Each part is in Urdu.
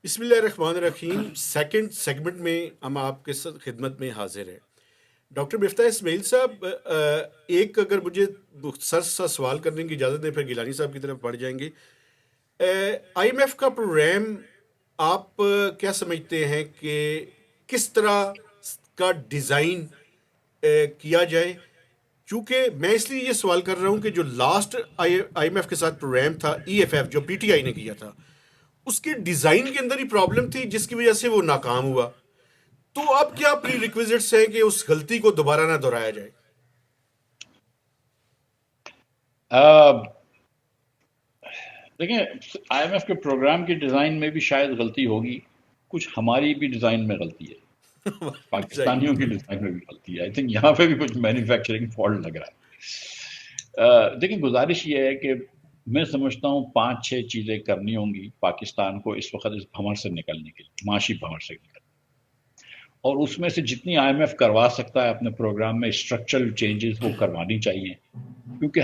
بسم اللہ الرحمن الرحیم، سیکنڈ سیگمنٹ میں ہم آپ کے ساتھ خدمت میں حاضر ہیں۔ ڈاکٹر مفتاح اسماعیل صاحب، ایک اگر مجھے مختصر سا سوال کرنے کی اجازت دیں، پھر گیلانی صاحب کی طرف بڑھ جائیں گے۔ آئی ایم ایف کا پروگرام آپ کیا سمجھتے ہیں کہ کس طرح کا ڈیزائن کیا جائے؟ چونکہ میں اس لیے یہ سوال کر رہا ہوں کہ جو لاسٹ آئی ایم ایف کے ساتھ پروگرام تھا، ای ایف ایف جو پی ٹی آئی نے کیا تھا، اس کے ڈیزائن کے اندر ہی پرابلم تھی جس کی وجہ سے وہ ناکام ہوا۔ تو اب کیا پری ریکویزٹس ہیں کہ اس غلطی کو دوبارہ نہ دہرایا جائے؟ دیکھیں، آئی ایم ایف کے پروگرام کے ڈیزائن میں بھی شاید غلطی ہوگی، کچھ ہماری بھی ڈیزائن میں غلطی ہے، پاکستانیوں کی ڈیزائن میں بھی غلطی ہے۔ آئی تھنک یہاں پہ بھی کچھ مینوفیکچرنگ فالٹ لگ رہا ہے۔ دیکھیں، گزارش یہ ہے کہ میں سمجھتا ہوں 5-6 چیزیں کرنی ہوں گی پاکستان کو اس وقت اس بھنور سے نکلنے کے لیے، معاشی بھنور سے نکلنے، اور اس میں سے جتنی آئی ایم ایف کروا سکتا ہے اپنے پروگرام میں اسٹرکچرل چینجز وہ کروانی چاہیے، کیونکہ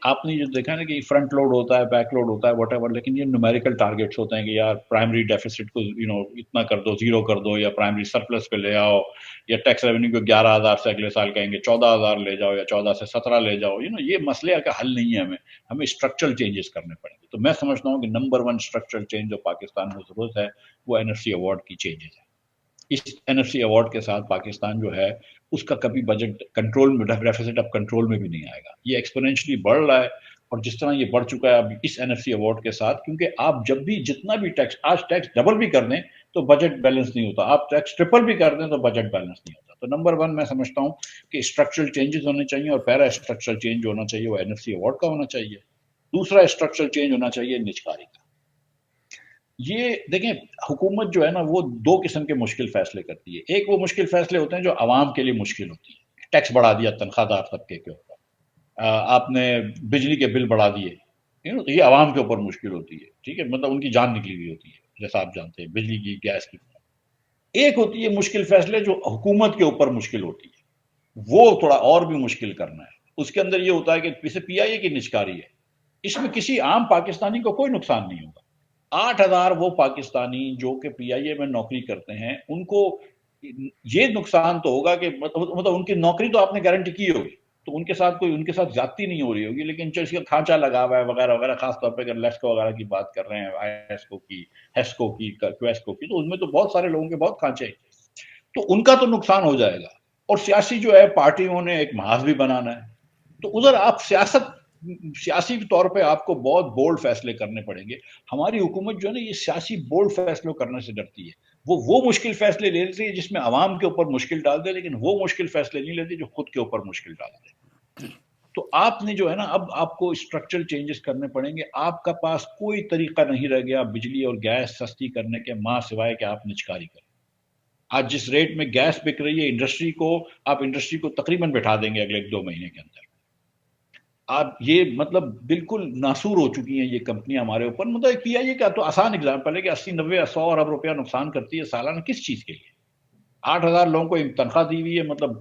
آپ نے جو دیکھا نا کہ فرنٹ لوڈ ہوتا ہے، بیک لوڈ ہوتا ہے، واٹ ایور، لیکن یہ نومیریکل ٹارگیٹس ہوتے ہیں کہ یار پرائمری ڈیفیسٹ کو اتنا کر دو، زیرو کر دو، یا پرائمری سرپلس پہ لے آؤ، یا ٹیکس ریونیو کو 11,000 سے اگلے سال کہیں گے 14,000 لے جاؤ، یا 14 سے 17 لے جاؤ۔ یہ مسئلے کا حل نہیں ہے، ہمیں اسٹرکچرل چینجز کرنے پڑیں گے۔ تو میں سمجھتا ہوں کہ نمبر 1 اسٹرکچرل چینج جو پاکستان میں ضرورت ہے وہ این ایف سی ایوارڈ کی چینجز ہے۔ اس این ایف سی ایوارڈ کے ساتھ پاکستان جو ہے اس کا کبھی بجٹ کنٹرول میں، ڈیفیسٹ اب کنٹرول میں بھی نہیں آئے گا۔ یہ ایکسپونینشلی بڑھ رہا ہے، اور جس طرح یہ بڑھ چکا ہے اب اس این ایف سی ایوارڈ کے ساتھ، کیونکہ آپ جب بھی جتنا بھی ٹیکس، آج ٹیکس ڈبل بھی کر دیں تو بجٹ بیلنس نہیں ہوتا، آپ ٹیکس ٹرپل بھی کر دیں تو بجٹ بیلنس نہیں ہوتا۔ تو نمبر 1 میں سمجھتا ہوں کہ اسٹرکچرل چینجز ہونے چاہیے، اور پہلا اسٹرکچرل چینج جو ہونا چاہیے وہ این ایف سی ایوارڈ کا ہونا چاہیے۔ دوسرا اسٹرکچرل چینج ہونا چاہیے نجکاری کا۔ یہ دیکھیں، حکومت جو ہے نا وہ 2 قسم کے مشکل فیصلے کرتی ہے۔ ایک وہ مشکل فیصلے ہوتے ہیں جو عوام کے لیے مشکل ہوتی ہے، ٹیکس بڑھا دیا تنخواہ دار طبقے کے اوپر، آپ نے بجلی کے بل بڑھا دیے، یہ عوام کے اوپر مشکل ہوتی ہے، ٹھیک ہے، مطلب ان کی جان نکلی ہوئی ہوتی ہے، جیسا آپ جانتے ہیں بجلی کی، گیس کی۔ ایک ہوتی ہے مشکل فیصلے جو حکومت کے اوپر مشکل ہوتی ہے، وہ تھوڑا اور بھی مشکل کرنا ہے۔ اس کے اندر یہ ہوتا ہے کہ اسے پی آئی اے کی نجکاری ہے، اس میں کسی عام پاکستانی کو کوئی نقصان نہیں ہوگا۔ 8,000 وہ پاکستانی جو کہ پی آئی اے میں نوکری کرتے ہیں، ان کو یہ نقصان تو ہوگا کہ مطلب ان کی نوکری تو آپ نے گارنٹی کی ہوگی، تو ان کے ساتھ زیادتی نہیں ہو رہی ہوگی، لیکن جو اس کا کھانچہ لگا ہوا ہے وغیرہ وغیرہ، خاص طور پہ اگر لیسکو وغیرہ کی بات کر رہے ہیں، آئی ایس کو کی، ہیسکو کی، کویسکو کی، تو ان میں تو بہت سارے لوگوں کے بہت کھانچے ہیں، تو ان کا تو نقصان ہو جائے گا۔ اور سیاسی جو ہے پارٹیوں نے ایک محاذ بھی بنانا ہے، تو ادھر آپ سیاسی طور پہ آپ کو بہت بولڈ فیصلے کرنے پڑیں گے۔ ہماری حکومت جو ہے نا یہ سیاسی بولڈ فیصلوں کرنے سے ڈرتی ہے، وہ مشکل فیصلے لے لیتی ہے جس میں عوام کے اوپر مشکل ڈال دے، لیکن وہ مشکل فیصلے نہیں لیتی جو خود کے اوپر مشکل ڈال دے۔ تو آپ نے جو ہے نا اب آپ کو اسٹرکچرل چینجز کرنے پڑیں گے۔ آپ کا پاس کوئی طریقہ نہیں رہ گیا بجلی اور گیس سستی کرنے کے ماں سوائے کہ آپ نجکاری کریں۔ آج جس ریٹ میں گیس بک رہی ہے آپ انڈسٹری کو تقریباً بٹھا دیں گے اگلے 2 مہینے کے اندر۔ آپ یہ مطلب بالکل ناسور ہو چکی ہیں یہ کمپنیاں ہمارے اوپر۔ مطلب پی آئی اے کا تو آسان اگزامپل ہے کہ 80-90-100 ارب روپیہ نقصان کرتی ہے سالانہ، کس چیز کے لیے؟ 8,000 لوگوں کو تنخواہ دی ہوئی ہے، مطلب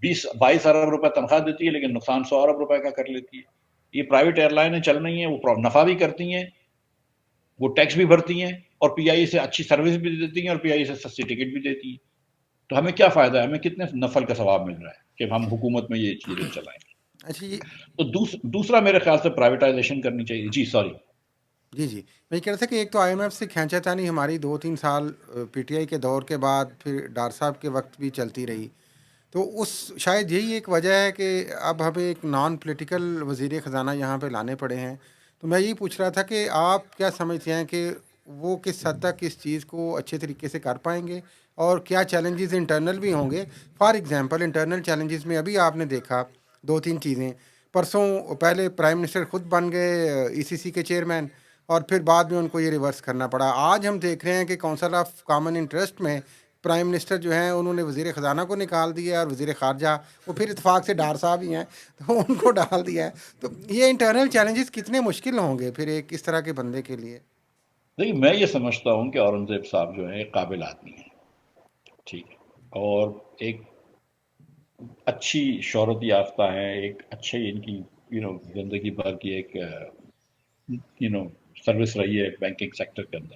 20-22 ارب روپے تنخواہ دیتی ہے، لیکن نقصان 100 ارب روپے کا کر لیتی ہے۔ یہ پرائیویٹ ایئر لائنیں چل رہی ہیں، وہ نفع بھی کرتی ہیں، وہ ٹیکس بھی بھرتی ہیں، اور پی آئی اے سے اچھی سروس بھی دیتی ہیں، اور پی آئی اے سے سستی ٹکٹ بھی دیتی ہیں۔ تو ہمیں کیا فائدہ ہے؟ ہمیں کتنے نفل کا ثواب مل رہا ہے کہ ہم حکومت میں یہ چیزیں چلائیں۔ اچھا جی، تو دوسرا میرے خیال سے پرائیویٹائزیشن کرنی چاہیے۔ جی سوری، جی میں یہ کہہ رہا تھا کہ ایک تو آئی ایم ایف سے کھینچا تانی ہماری 2-3 سال پی ٹی آئی کے دور کے بعد پھر ڈار صاحب کے وقت بھی چلتی رہی، تو شاید یہی ایک وجہ ہے کہ اب ہمیں ایک نان پولیٹیکل وزیر خزانہ یہاں پہ لانے پڑے ہیں۔ تو میں یہی پوچھ رہا تھا کہ آپ کیا سمجھتے ہیں کہ وہ کس حد تک اس چیز کو اچھے طریقے سے کر پائیں گے، اور کیا چیلنجز انٹرنل بھی ہوں گے؟ فار ایگزامپل انٹرنل چیلنجز میں ابھی آپ نے دیکھا 2-3 چیزیں، پرسوں پہلے پرائم منسٹر خود بن گئے ای سی سی کے چیئرمین، اور پھر بعد میں ان کو یہ ریورس کرنا پڑا۔ آج ہم دیکھ رہے ہیں کہ کونسل آف کامن انٹرسٹ میں پرائم منسٹر جو ہیں انہوں نے وزیر خزانہ کو نکال دیا، اور وزیر خارجہ وہ پھر اتفاق سے ڈار صاحب ہی ہیں تو ان کو ڈال دیا ہے۔ تو یہ انٹرنل چیلنجز کتنے مشکل ہوں گے پھر ایک اس طرح کے بندے کے لیے؟ دیکھیے میں یہ سمجھتا ہوں کہ اورنگزیب صاحب جو ہیں ایک قابل آدمی ہیں، ٹھیک ہے، اور ایک اچھی شہرت یافتہ ہیں، ایک اچھی ان کی زندگی بھر کی ایک سروس رہی ہے بینکنگ سیکٹر کے اندر۔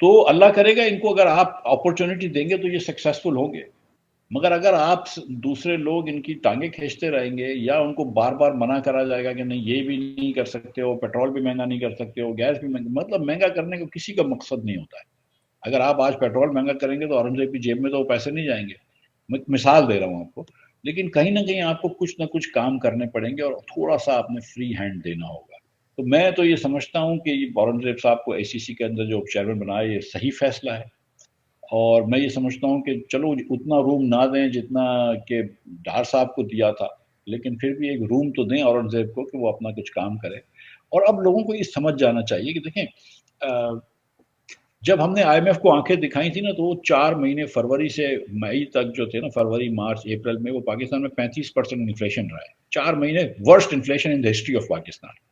تو اللہ کرے گا ان کو اگر آپ اپرچونٹی دیں گے تو یہ سکسیسفل ہوں گے، مگر اگر آپ دوسرے لوگ ان کی ٹانگیں کھینچتے رہیں گے یا ان کو بار بار منع کرا جائے گا کہ نہیں یہ بھی نہیں کر سکتے ہو، پیٹرول بھی مہنگا نہیں کر سکتے ہو، گیس بھی مہنگا، مطلب مہنگا کرنے کو کسی کا مقصد نہیں ہوتا ہے۔ اگر آپ آج پیٹرول مہنگا کریں گے تو اورنگزیب کی جیب میں تو وہ پیسے نہیں جائیں گے، میں مثال دے رہا ہوں آپ کو، لیکن کہیں نہ کہیں آپ کو کچھ نہ کچھ کام کرنے پڑیں گے اور تھوڑا سا آپ نے فری ہینڈ دینا ہوگا۔ تو میں تو یہ سمجھتا ہوں کہ اورنگزیب صاحب کو اے سی سی کے اندر جو چیئرمین بنایا یہ صحیح فیصلہ ہے، اور میں یہ سمجھتا ہوں کہ چلو اتنا روم نہ دیں جتنا کہ ڈار صاحب کو دیا تھا، لیکن پھر بھی ایک روم تو دیں اورنگزیب کو کہ وہ اپنا کچھ کام کرے۔ اور اب لوگوں کو یہ سمجھ جانا چاہیے کہ دیکھیں جب ہم نے آئی ایم ایف کو آنکھیں دکھائی تھی نا تو وہ 4 مہینے فروری سے مئی تک جو تھے نا، فروری مارچ اپریل میں، وہ پاکستان میں 35% انفلیشن رہا ہے، 4 مہینے worst inflation in the history of Pakistan.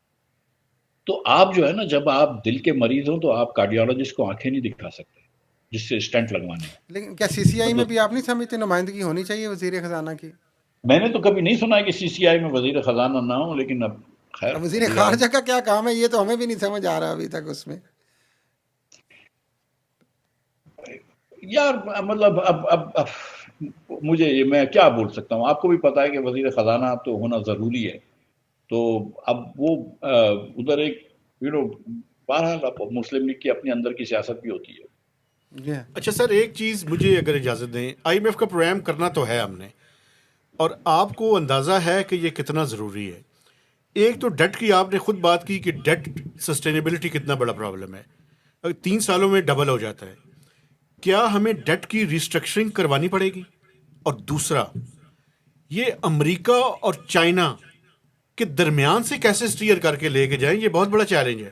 تو آپ جو ہے نا، جب آپ دل کے مریض ہوں تو آپ کارڈیالوجسٹ کو آنکھیں نہیں دکھا سکتے جس سے اسٹنٹ لگوانے ہیں۔ لیکن کیا سی سی آئی میں مطلب بھی آپ نہیں سمجھتے نمائندگی ہونی چاہیے وزیر خزانہ کی؟ میں نے تو کبھی نہیں سنا ہے کہ سی سی آئی میں وزیر خزانہ نہ ہوں، لیکن اب خیر اب وزیر ابھی خارجہ کا کیا کام ہے یہ تو ہمیں بھی نہیں سمجھ آ رہا ابھی تک اس میں۔ یار مطلب اب مجھے میں کیا بول سکتا ہوں، آپ کو بھی پتا ہے کہ وزیر خزانہ اب تو ہونا ضروری ہے، تو اب وہ ادھر ایک بہرحال اب مسلم لیگ کی اپنے اندر کی سیاست بھی ہوتی ہے۔ اچھا سر، ایک چیز مجھے اگر اجازت دیں، آئی ایم ایف کا پروگرام کرنا تو ہے ہم نے، اور آپ کو اندازہ ہے کہ یہ کتنا ضروری ہے۔ ایک تو ڈیٹ کی آپ نے خود بات کی کہ ڈیٹ سسٹینیبلٹی کتنا بڑا پرابلم ہے، اگر 3 سالوں میں ڈبل ہو جاتا ہے، کیا ہمیں ڈیٹ کی ریسٹرکچرنگ کروانی پڑے گی؟ اور دوسرا، یہ امریکہ اور چائنا کے درمیان سے کیسے سٹیئر کر کے لے کے جائیں، یہ بہت بڑا چیلنج ہے۔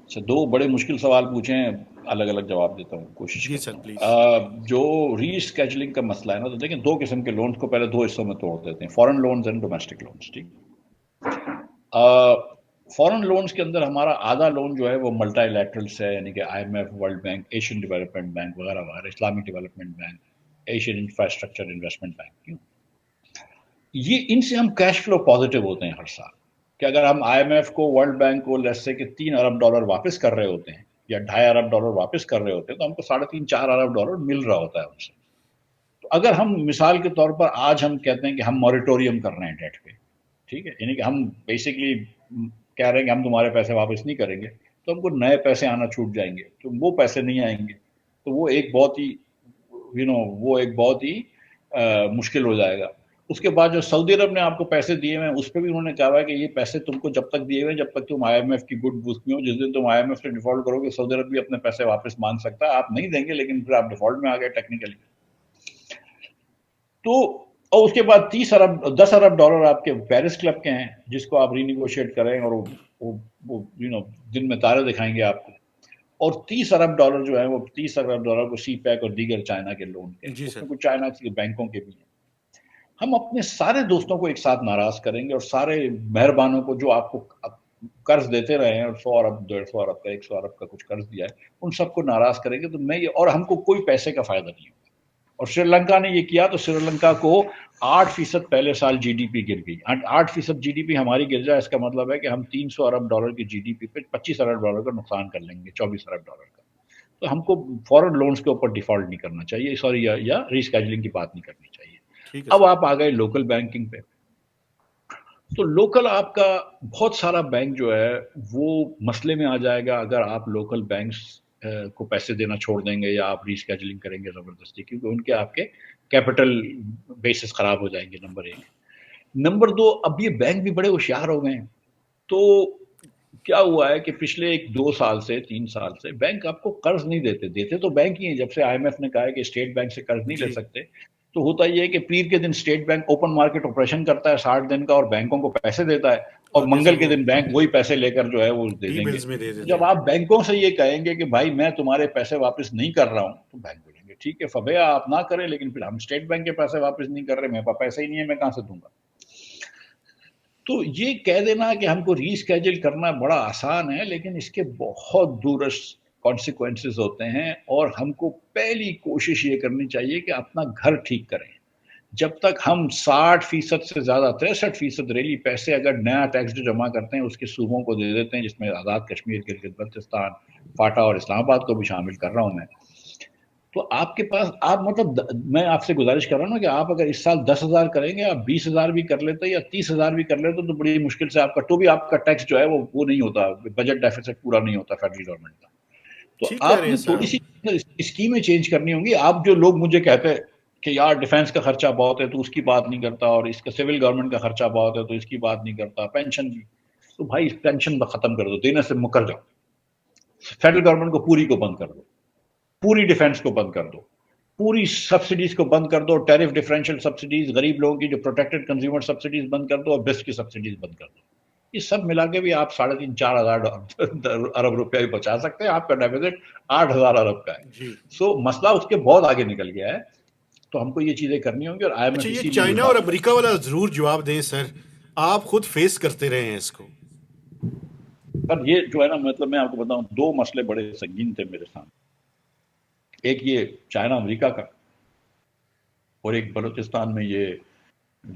اچھا، 2 بڑے مشکل سوال پوچھے ہیں، الگ الگ جواب دیتا ہوں، کوشش جی کرتا سر ہوں۔ پلیز۔ جو ری اسکیجولنگ کا مسئلہ ہے نا، تو دیکھیں 2 قسم کے لونز کو پہلے 2 حصوں میں توڑ دیتے ہیں، فورن لونز اینڈ ڈومیسٹک لونز، ٹھیک۔ فورن لونز کے اندر ہمارا آدھا لون جو ہے وہ ملٹی لیٹرلس ہے، یعنی کہ I M F, world bank, Asian development bank وغیرہ وغیرہ، Islamic development bank, Asian infrastructure investment bank, کیوں یہ ان سے ہم کیش فلو پازیٹیو ہوتے ہیں ہر سال، کہ اگر ہم آئی ایم ایف کو، ورلڈ بینک کو لیٹس سے کہ $3 ارب واپس کر رہے ہوتے ہیں یا $2.5 ارب واپس کر رہے ہوتے ہیں، تو ہم کو $3.5-4 ارب مل رہا ہوتا ہے ان سے۔ تو اگر ہم مثال کے طور پر آج ہم کہتے ہیں کہ ہم موریٹوریم کر رہے ہیں ڈیٹ پہ، ٹھیک ہے، یعنی کہ ہم بیسکلی کہہ رہے ہیں کہ ہم تمہارے پیسے واپس نہیں کریں گے، تو ہم کو نئے پیسے آنا چھوٹ جائیں گے، تو وہ پیسے نہیں آئیں گے، تو وہ ایک بہت ہی مشکل ہو جائے گا۔ اس کے بعد جو سعودی عرب نے آپ کو پیسے دیے ہوئے ہیں، اس پہ بھی انہوں نے کہا ہے کہ یہ پیسے تم کو جب تک دیے ہوئے جب تک تم آئی ایم ایف کی گڈ بکس میں ہو، جس دن تم آئی ایم ایف سے ڈیفالٹ کرو گے سعودی عرب بھی اپنے پیسے واپس مانگ سکتا ہے، آپ نہیں دیں گے لیکن پھر آپ ڈیفالٹ میں آ گئے ٹیکنیکلی۔ تو اور اس کے بعد $10 ارب آپ کے پیرس کلب کے ہیں، جس کو آپ رینیگوشیٹ کریں، اور وہ دن میں تارے دکھائیں گے آپ کو، اور $30 ارب جو ہے وہ $30 ارب کو سی پیک اور دیگر چائنا کے لون کے، جی اس سر۔ میں کچھ چائنا کے بینکوں کے بھی ہیں۔ ہم اپنے سارے دوستوں کو ایک ساتھ ناراض کریں گے، اور سارے مہربانوں کو جو آپ کو قرض دیتے رہے ہیں، اور 100 ارب 150 ارب کا 100 ارب کا کچھ قرض دیا ہے، ان سب کو ناراض کریں گے، تو اور ہم کو کوئی پیسے کا فائدہ نہیں ہوگا۔ اور سری لنکا نے یہ کیا تو سری لنکا کو 8% پہلے سال جی ڈی پی گر گئی، 8% جی ڈی پی ہماری گر جائے، اس کا مطلب ہے کہ ہم $300 ارب کی جی ڈی پی پہ $25 ارب کا نقصان کر لیں گے، $24 ارب کا۔ تو ہم کو فورن لونز کے اوپر ڈیفالٹ نہیں کرنا چاہیے، سوری، یا ریسکیجولنگ کی بات نہیں کرنی چاہیے۔ ٹھیک ہے اب سر۔ آپ آ گئے لوکل بینکنگ پہ، تو لوکل آپ کا بہت سارا بینک جو ہے وہ مسئلے میں آ جائے گا اگر آپ لوکل بینکس کو پیسے دینا چھوڑ دیں گے یا آپ ریسکیجولنگ کریں گے زبردستی، کیونکہ ان کے آپ کے کیپٹل بیسس خراب ہو جائیں گے، نمبر 1۔ نمبر 2، اب یہ بینک بھی بڑے ہوشیار ہو گئے ہیں، تو کیا ہوا ہے کہ پچھلے 2 سال سے 3 سال سے بینک آپ کو قرض نہیں دیتے تو بینک ہی ہیں، جب سے آئی ایم ایف نے کہا ہے کہ اسٹیٹ بینک سے قرض نہیں لے جی سکتے، تو ہوتا یہ ہے کہ پیر کے دن State Bank open market operation کرتا ہے 60 دن کا، اور بینکوں کو پیسے دیتا ہے، اور جیسے منگل کے وہ دن بینک وہی پیسے لے کر جو ہے وہ دے ٹی دیں گے۔ بلز میں دے تو دیتے جب ہیں۔ آپ بینکوں سے یہ کہیں گے کہ بھائی میں تمہارے پیسے واپس نہیں کر رہا ہوں، تو بینک بولیں گے ٹھیک ہے فبیا آپ نہ کریں، لیکن پھر ہم اسٹیٹ بینک کے پیسے واپس نہیں کر رہے، میرے پاس پیسے ہی نہیں ہے، میں کہاں سے دوں گا؟ تو یہ کہہ دینا کہ ہم کو ری اسکیجول کرنا بڑا آسان ہے، لیکن اس کے بہت دورس کانسیکوینسز ہوتے ہیں، اور ہم کو پہلی کوشش یہ کرنی چاہیے کہ اپنا گھر ٹھیک کریں۔ جب تک ہم 60% سے زیادہ 63% ریلی پیسے اگر نیا ٹیکس جو جمع کرتے ہیں اس کے صوبوں کو دے دیتے ہیں، جس میں آزاد کشمیر، گلگت بلتستان، فاٹا اور اسلام آباد کو بھی شامل کر رہا ہوں میں. تو آپ کے پاس آپ مطلب میں آپ سے گزارش کر رہا ہوں نا کہ آپ اگر اس سال 10,000 کریں گے، آپ 20,000 بھی کر لیتے یا 30,000 بھی کر لیتے تو بڑی مشکل سے آپ کا تو بھی آپ کا ٹیکس جو ہے وہ نہیں ہوتا، بجٹ ڈیفیسٹ پورا نہیں ہوتا فیڈرل گورنمنٹ کا. تو ٹھیک کہہ آپ رہے نے ہیں تھوڑی سی صاحب. اسکیمیں چینج کرنی ہوں گی. آپ جو لوگ مجھے کہتے ہیں کہ یار ڈیفینس کا خرچہ بہت ہے تو اس کی بات نہیں کرتا، اور اس کا سول گورنمنٹ کا خرچہ بہت ہے تو اس کی بات نہیں کرتا، پینشن کی، تو بھائی پینشن ختم کر دو، دینے سے مکر جاؤ. فیڈرل گورنمنٹ کو پوری کو بند کر دو، پوری ڈیفینس کو بند کر دو، پوری سبسڈیز کو بند کر دو، ٹیرف ڈیفرینشیل سبسڈیز، غریب لوگوں کی جو پروٹیکٹڈ کنزیومر سبسڈیز بند کر دو، اور بیسٹ کی سبسڈیز بند کر دو. یہ سب ملا کے بھی آپ 3,500-4,000 ارب روپیہ بھی بچا سکتے ہیں. آپ کا ڈیفیسٹ 8,000 ارب کا ہے. جی. سو مسئلہ اس کے بہت آگے نکل گیا ہے. تو ہم کو یہ چیزیں کرنی ہوں گی، اور اچھا IMF یہ اسی لیے چائنا اور امریکہ والا ضرور جواب دیں سر، آپ خود فیس کرتے رہے ہیں اس کو. سر یہ جو ہے نا، مطلب میں آپ کو بتاؤں 2 مسئلے بڑے سنگین تھے میرے سامنے. ایک یہ چائنا امریکہ کا، اور ایک بلوچستان میں یہ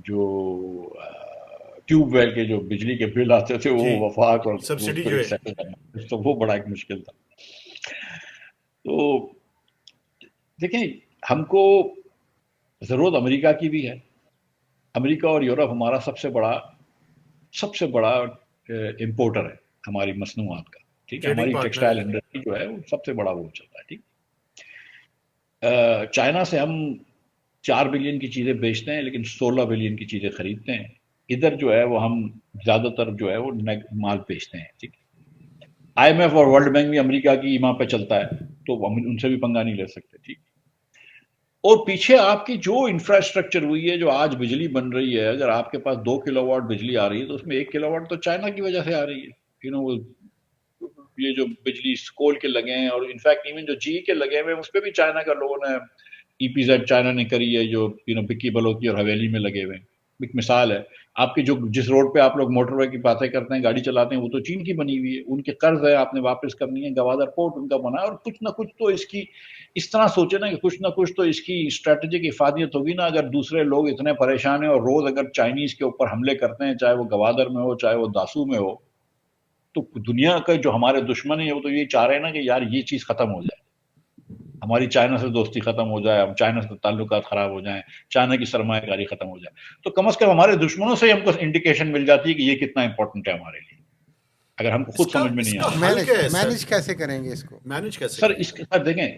جو ٹیوب ویل کے جو بجلی کے بل آتے تھے وہ وفاق اور سبسڈی اس کو جو ہے. سیٹل کرنا، تو وہ بڑا ایک مشکل تھا. تو دیکھیں ہم کو ضرورت امریکہ کی بھی ہے. امریکہ اور یورپ ہمارا سب سے بڑا امپورٹر ہے ہماری مصنوعات کا. ٹھیک ہے، ہماری ٹیکسٹائل انڈسٹری جو ہے وہ سب سے بڑا وہ چلتا ہے. ٹھیک، چائنا سے ہم 4 بلین کی چیزیں بیچتے ہیں لیکن 16 بلین کی چیزیں خریدتے ہیں. ادھر جو ہے وہ ہم زیادہ تر جو ہے وہ مال بیچتے ہیں. ٹھیک، IMF اور ورلڈ بینک بھی امریکہ کی ایما پہ چلتا ہے تو ہم ان سے بھی پنگا نہیں لے سکتے. ٹھیک، اور پیچھے آپ کی جو انفراسٹرکچر ہوئی ہے، جو آج بجلی بن رہی ہے، اگر آپ کے پاس 2 کلو واٹ بجلی آ رہی ہے تو اس میں 1 کلو واٹ تو چائنا کی وجہ سے آ رہی ہے. یہ جو بجلی کول کے لگے ہیں، اور انفیکٹ ایون جو GE کے لگے ہوئے ہیں اس پہ بھی چائنا کا لوگوں نے EPZ چائنا نے کری ہے، جو بکی بلوکی اور حویلی میں لگے ہوئے ہیں. ایک مثال ہے آپ کی، جس روڈ پہ آپ لوگ موٹر وے کی باتیں کرتے ہیں، گاڑی چلاتے ہیں، وہ تو چین کی بنی ہوئی ہے. ان کے قرض ہے، آپ نے واپس کرنی ہے. گوادر پورٹ ان کا بنا ہے، اور کچھ نہ کچھ تو اس کی اس طرح سوچے نا کہ کچھ نہ کچھ تو اس کی اسٹریٹجک افادیت ہوگی نا. اگر دوسرے لوگ اتنے پریشان ہیں اور روز اگر چائنیز کے اوپر حملے کرتے ہیں، چاہے وہ گوادر میں ہو چاہے وہ داسو میں ہو، تو دنیا کا جو ہمارے دشمن ہیں وہ تو یہ چاہ رہے ہیں نا کہ یار یہ چیز ختم ہو جائے، ہماری چائنا سے دوستی ختم ہو جائے، ہم چائنا سے تعلقات خراب ہو جائیں، چائنا کی سرمایہ کاری ختم ہو جائے. تو کم از کم ہمارے دشمنوں سے ہم کو انڈیکیشن مل جاتی ہے کہ یہ کتنا امپورٹنٹ ہے ہمارے لیے، اگر ہم کو خود سمجھ میں نہیں آیا. مینج کیسے کریں گے اس کو؟ سر اس کے ساتھ دیکھیں،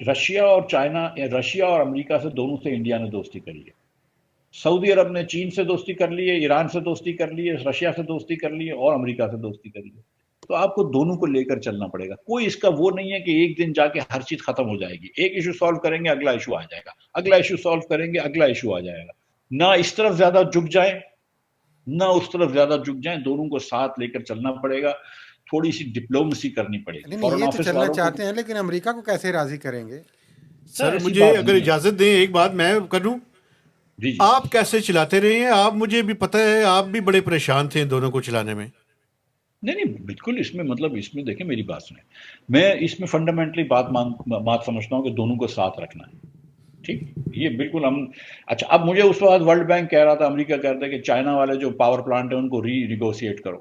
رشیا اور چائنا، رشیا اور امریکہ سے دونوں سے انڈیا نے دوستی کری ہے. سعودی عرب نے چین سے دوستی کر لی ہے، ایران سے دوستی کر لی ہے، رشیا سے دوستی کر لی ہے، اور امریکہ سے دوستی کر لی ہے. تو آپ کو دونوں کو لے کر چلنا پڑے گا. کوئی اس کا وہ نہیں ہے کہ ایک دن جا کے ہر چیز ختم ہو جائے گی. ایک ایشو سالو کریں گے اگلا ایشو آ جائے گا، اگلا ایشو سالو کریں گے اگلا ایشو آ جائے گا. نہ اس طرف زیادہ جھک جائیں نہ اس طرف زیادہ جھک جائیں، دونوں کو ساتھ لے کر چلنا پڑے گا. تھوڑی سی ڈپلومیسی کرنی پڑے گی. یہ تو چلنا چاہتے ہیں لیکن امریکہ کو کیسے راضی کریں گے؟ سر مجھے اگر اجازت دیں ایک بات میں کروں. جی آپ کیسے چلاتے رہے ہیں؟ آپ، مجھے بھی پتہ ہے آپ بھی بڑے پریشان تھے دونوں کو چلانے میں. نہیں بالکل. اس میں مطلب اس میں دیکھیں میری بات سنیں، میں اس میں فنڈامنٹلی بات سمجھتا ہوں کہ دونوں کو ساتھ رکھنا ہے. ٹھیک، یہ بالکل ہم اچھا. اب مجھے اس وقت ورلڈ بینک کہہ رہا تھا، امریکہ کہہ رہا تھا کہ چائنا والے جو پاور پلانٹ ہیں ان کو ری نیگوشیٹ کرو.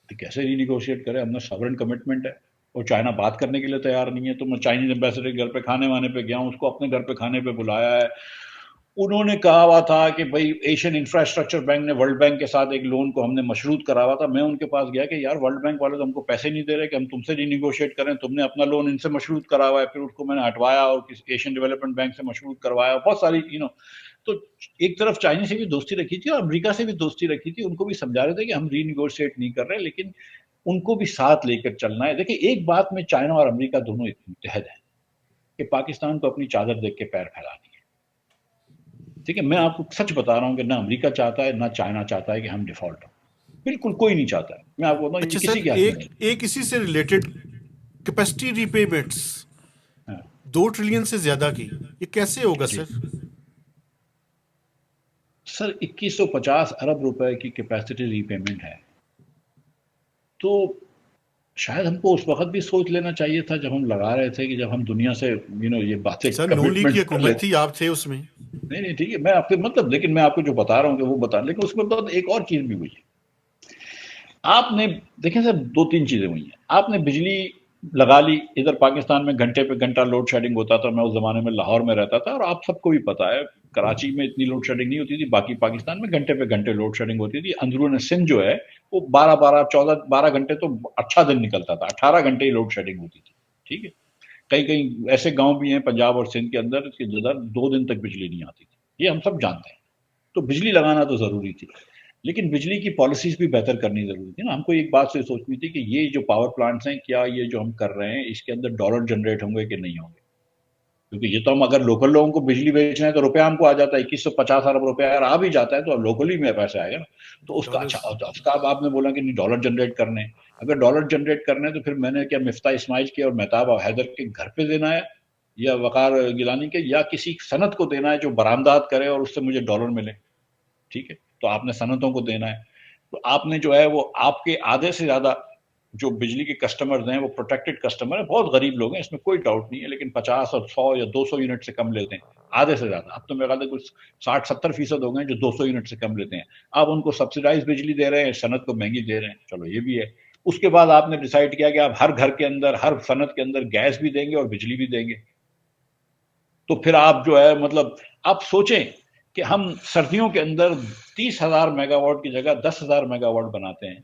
تو کیسے ری نیگوشیٹ کرے؟ ہم نے ساورن کمٹمنٹ ہے اور چائنا بات کرنے کے لیے تیار نہیں ہے. تو میں چائنیز امبیسڈر کے گھر پہ کھانے وانے پہ گیا ہوں، اس کو اپنے گھر پہ کھانے پہ بلایا ہے. انہوں نے کہا ہوا تھا کہ بھائی ایشین انفراسٹرکچر بینک نے ورلڈ بینک کے ساتھ ایک لون کو ہم نے مشروط کرا ہوا تھا. میں ان کے پاس گیا کہ یار ورلڈ بینک والے تو ہم کو پیسے نہیں دے رہے کہ ہم تم سے ری نیگوشیٹ کریں، تم نے اپنا لون ان سے مشروط کرا ہوا ہے. پھر اس کو میں نے ہٹوایا اور ایشین ڈیولپمنٹ بینک سے مشروط کروایا. بہت ساری تو ایک طرف چائنا سے بھی دوستی رکھی تھی اور امریکہ سے بھی دوستی رکھی تھی. ان کو بھی سمجھا رہے تھے کہ ہم ری نیگوشیٹ نہیں کر رہے، لیکن ان کو بھی ساتھ لے کر چلنا ہے. دیکھیں ایک بات میں چائنا اور امریکہ دونوں متحد ہیں کہ پاکستان کو اپنی چادر دیکھ کے پیر پھیلانی ہے. ٹھیک ہے، میں آپ کو سچ بتا رہا ہوں کہ نہ امریکہ چاہتا ہے نہ چائنا چاہتا ہے کہ ہم ڈیفالٹ ہوں. بالکل کوئی نہیں چاہتا ہے. میں آپ کو بتاؤں اچھا یہ سر، کسی کے ہاتھ میں ایک اسی سے ریلیٹڈ کیپیسٹی ری پیمنٹس 2 ٹریلین سے زیادہ کی، یہ کیسے ہوگا سر؟ سر 2150 ارب روپے کی کیپیسٹی ری پیمنٹ ہے. تو شاید ہم کو اس وقت بھی سوچ لینا چاہیے تھا جب ہم لگا رہے تھے، کہ جب ہم دنیا سے یہ باتیں سر نون لیگ کی حکومت تھی، آپ تھے اس میں. نہیں ٹھیک ہے، میں آپ کے مطلب، لیکن میں آپ کو جو بتا رہا ہوں کہ وہ بتا، لیکن اس میں بعد ایک اور چیز بھی ہوئی ہے. آپ نے دیکھیں سر 2-3 چیزیں ہوئی ہیں. آپ نے بجلی لگا لی. ادھر پاکستان میں گھنٹے پہ گھنٹہ لوڈ شیڈنگ ہوتا تھا. میں اس زمانے میں لاہور میں رہتا تھا اور آپ سب کو بھی پتا ہے کراچی میں اتنی لوڈ شیڈنگ نہیں ہوتی تھی. باقی پاکستان میں گھنٹے پہ گھنٹے لوڈ شیڈنگ ہوتی تھی. اندرون سندھ جو ہے وہ 12 گھنٹے تو اچھا دن نکلتا تھا. 18 گھنٹے ہی لوڈ شیڈنگ ہوتی تھی. ٹھیک ہے. کئی کئی ایسے گاؤں بھی ہیں پنجاب اور سندھ کے اندر اس کے جدھر 2 دن تک بجلی نہیں آتی تھی. یہ ہم سب جانتے ہیں. تو بجلی لگانا تو ضروری تھی, لیکن بجلی کی پالیسیز بھی بہتر کرنی ضروری تھی نا. ہم کو ایک بات سے سوچنی تھی کہ یہ جو پاور پلانٹس ہیں کیا یہ جو ہم کر رہے ہیں اس کے اندر ڈالر جنریٹ ہوں گے کہ نہیں ہوں گے. کیونکہ یہ تو ہم اگر لوکل لوگوں کو بجلی بیچ رہے ہیں تو روپیہ ہم کو آ جاتا ہے 2150 ارب روپیہ اگر آ بھی جاتا ہے تو لوکلی میں پیسے آئے گا نا. تو اس کا ڈالرز. اچھا اس کا آپ نے بولا کہ نہیں ڈالر جنریٹ کرنے. اگر ڈالر جنریٹ کرنے تو پھر میں نے کیا مفتاح اسماعیل کے اور مہتاب حیدر کے گھر پہ دینا ہے یا وقار گیلانی کے یا کسی صنعت کو دینا ہے جو برآمدات کرے اور اس سے مجھے ڈالر ملے. ٹھیک ہے. تو آپ نے صنعتوں کو دینا ہے. تو آپ نے جو ہے وہ آپ کے آدھے سے زیادہ جو بجلی کے کسٹمرز ہیں وہ پروٹیکٹڈ کسٹمر ہیں. بہت غریب لوگ ہیں اس میں کوئی ڈاؤٹ نہیں ہے, لیکن 50 اور 100 یا 200 یونٹ سے کم لیتے ہیں آدھے سے زیادہ. اب تو میرے خیال ہے کچھ 60-70% ہو گئے جو 200 یونٹ سے کم لیتے ہیں. آپ ان کو سبسڈائز بجلی دے رہے ہیں, صنعت کو مہنگی دے رہے ہیں. چلو یہ بھی ہے. اس کے بعد آپ نے ڈیسائیڈ کیا کہ آپ ہر گھر کے اندر ہر صنعت کے اندر گیس بھی دیں گے اور بجلی بھی دیں گے. تو پھر آپ جو ہے مطلب آپ سوچیں کہ ہم سردیوں کے اندر 30,000 میگا واٹ کی جگہ 10,000 میگا واٹ بناتے ہیں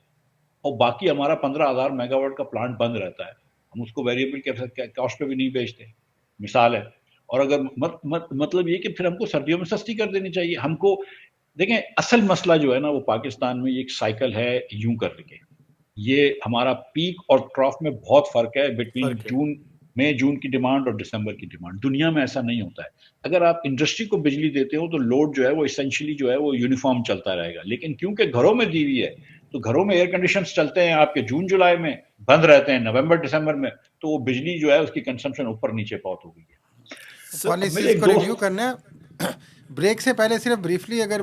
اور باقی ہمارا 15,000 میگا واٹ کا پلانٹ بند رہتا ہے. ہم اس کو ویریبل کاسٹ پہ بھی نہیں بیچتے. مثال ہے. اور اگر مطلب یہ کہ پھر ہم کو سردیوں میں سستی کر دینی چاہیے. ہم کو دیکھیں اصل مسئلہ جو ہے نا وہ پاکستان میں ایک سائیکل ہے یوں کر کے. یہ ہمارا پیک اور ٹراف میں بہت فرق ہے بٹوین مئی جون کی ڈیمانڈ اور دسمبر کی ڈیمانڈ. دنیا میں ایسا نہیں ہوتا ہے. اگر آپ انڈسٹری کو بجلی دیتے ہو تو لوڈ جو ہے وہ اسینشلی جو ہے وہ یونیفارم چلتا رہے گا. لیکن کیونکہ گھروں میں دی ہوئی ہے تو گھروں میں ایئر کنڈیشنز چلتے ہیں آپ کے جون جولائی میں, بند رہتے ہیں نومبر دسمبر میں, تو وہ بجلی جو ہے اس کی کنسمپشن اوپر نیچے بہت ہو گئی ہے. پالیسیز کو ریویو کرنا ہے. بریک سے پہلے صرف بریفلی اگر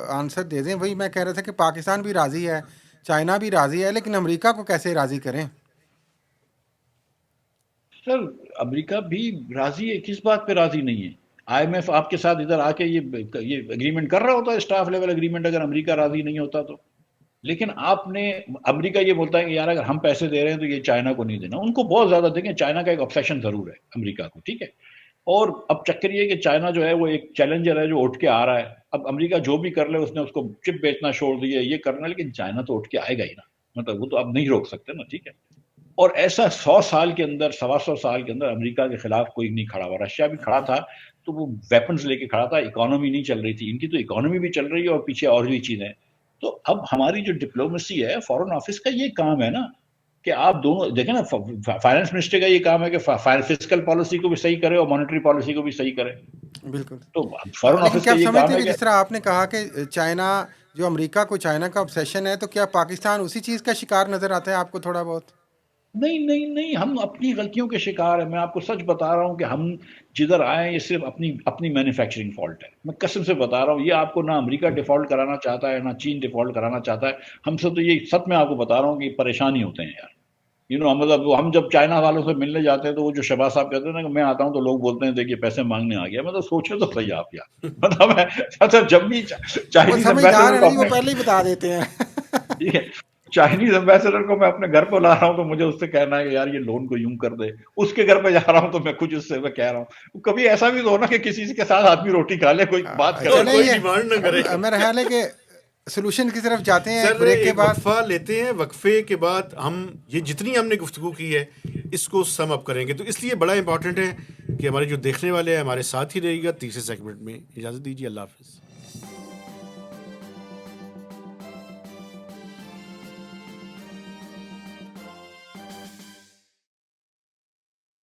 آنسر دے دیں, وہی میں کہہ رہا تھا کہ پاکستان بھی راضی ہے, چائنا بھی راضی ہے, لیکن امریکہ کو کیسے راضی کریں؟ سر امریکہ بھی راضی ہے, کس بات پہ راضی نہیں ہے؟ آئی ایم ایف آپ کے ساتھ ادھر آ کے یہ اگریمنٹ کر رہا ہوتا ہے, اسٹاف لیول اگریمنٹ, اگر امریکہ راضی نہیں ہوتا تو. لیکن آپ نے امریکہ یہ بولتا ہے کہ یار اگر ہم پیسے دے رہے ہیں تو یہ چائنا کو نہیں دینا. ان کو بہت زیادہ دیکھیں چائنا کا ایک آبسیشن ضرور ہے امریکہ کو. ٹھیک ہے. اور اب چکر یہ کہ چائنا جو ہے وہ ایک چیلنجر ہے جو اٹھ کے آ رہا ہے. اب امریکہ جو بھی کر لے اس نے اس کو چپ بیچنا چھوڑ دیا, یہ کرنا, لیکن چائنا تو اٹھ کے آئے گا ہی نا. مطلب وہ تو اب نہیں روک سکتے نا. ٹھیک ہے. اور ایسا 100 سال کے اندر 125 سال کے اندر امریکہ کے خلاف کوئی نہیں کھڑا ہوا. رشیا بھی کھڑا تھا تو وہ ویپنز لے کے کھڑا تھا, اکانومی نہیں چل رہی تھی. ان کی تو اکانومی بھی چل رہی ہے اور پیچھے اور بھی چیزیں. تو اب ہماری جو ڈپلومیسی ہے فارن آفس کا یہ کام ہے نا کہ آپ دونوں دیکھیں نا, فائنانس منسٹر کا یہ کام ہے کہ فسکل پالیسی کو بھی صحیح کرے اور مانیٹری پالیسی کو بھی صحیح کرے. بالکل. تو فارن لیکن آفس کیا کا آپ یہ کام سمجھتے ہے ہیں کہ کہ جس طرح آپ نے کہا کہ چائنا جو امریکہ کو چائنا کا obsession ہے, تو کیا پاکستان اسی چیز کا شکار نظر آتا ہے آپ کو تھوڑا بہت؟ نہیں, ہم اپنی غلطیوں کے شکار ہیں. میں آپ کو سچ بتا رہا ہوں کہ ہم جدھر آئے یہ صرف اپنی مینوفیکچرنگ فالٹ ہے. میں قسم سے بتا رہا ہوں, یہ آپ کو نہ امریکہ ڈیفالٹ کرانا چاہتا ہے نہ چین ڈیفالٹ کرانا چاہتا ہے. ہم سے تو یہ سچ میں آپ کو بتا رہا ہوں کہ پریشانی ہوتے ہیں یار. مطلب ہم جب چائنا والوں سے ملنے جاتے ہیں تو وہ جو شہباز صاحب کہتے ہیں نا کہ میں آتا ہوں تو لوگ بولتے ہیں دیکھیے پیسے مانگنے آ گیا. مطلب سوچے تو صحیح آپ یار. مطلب جب بھی وہ چائنیز سمجھدار ایمبیسڈر ہے کو نا جی, وہ اپنے, پہلے ہی بتا دیتے ہیں. ٹھیک ہے, چائنیز ایمبیسڈر کو میں اپنے گھر پہ لا رہا ہوں تو مجھے اس سے کہنا ہے کہ یار یہ لون کو یوں کر دے. اس کے گھر پہ جا رہا ہوں تو میں کچھ اس سے میں کہہ رہا ہوں. کبھی ایسا بھی تو ہو نا کہ کسی کے ساتھ آدمی روٹی کھا لے, کوئی بات کرے. اور چلیں کوئی یہ ڈیمانڈ نہ کرے. میرا خیال ہے کہ سلوشن کی طرف جاتے ہیں ایک سر بریک کے ایک بعد. وقفہ لیتے ہیں, وقفے کے بعد ہم یہ جتنی ہم نے گفتگو کی ہے اس کو سم اپ کریں گے. تو اس لیے بڑا امپورٹنٹ ہے کہ ہمارے جو دیکھنے والے ہیں ہمارے ساتھ ہی رہے گا. تیسرے سیگمنٹ میں اجازت دیجیے. اللہ حافظ.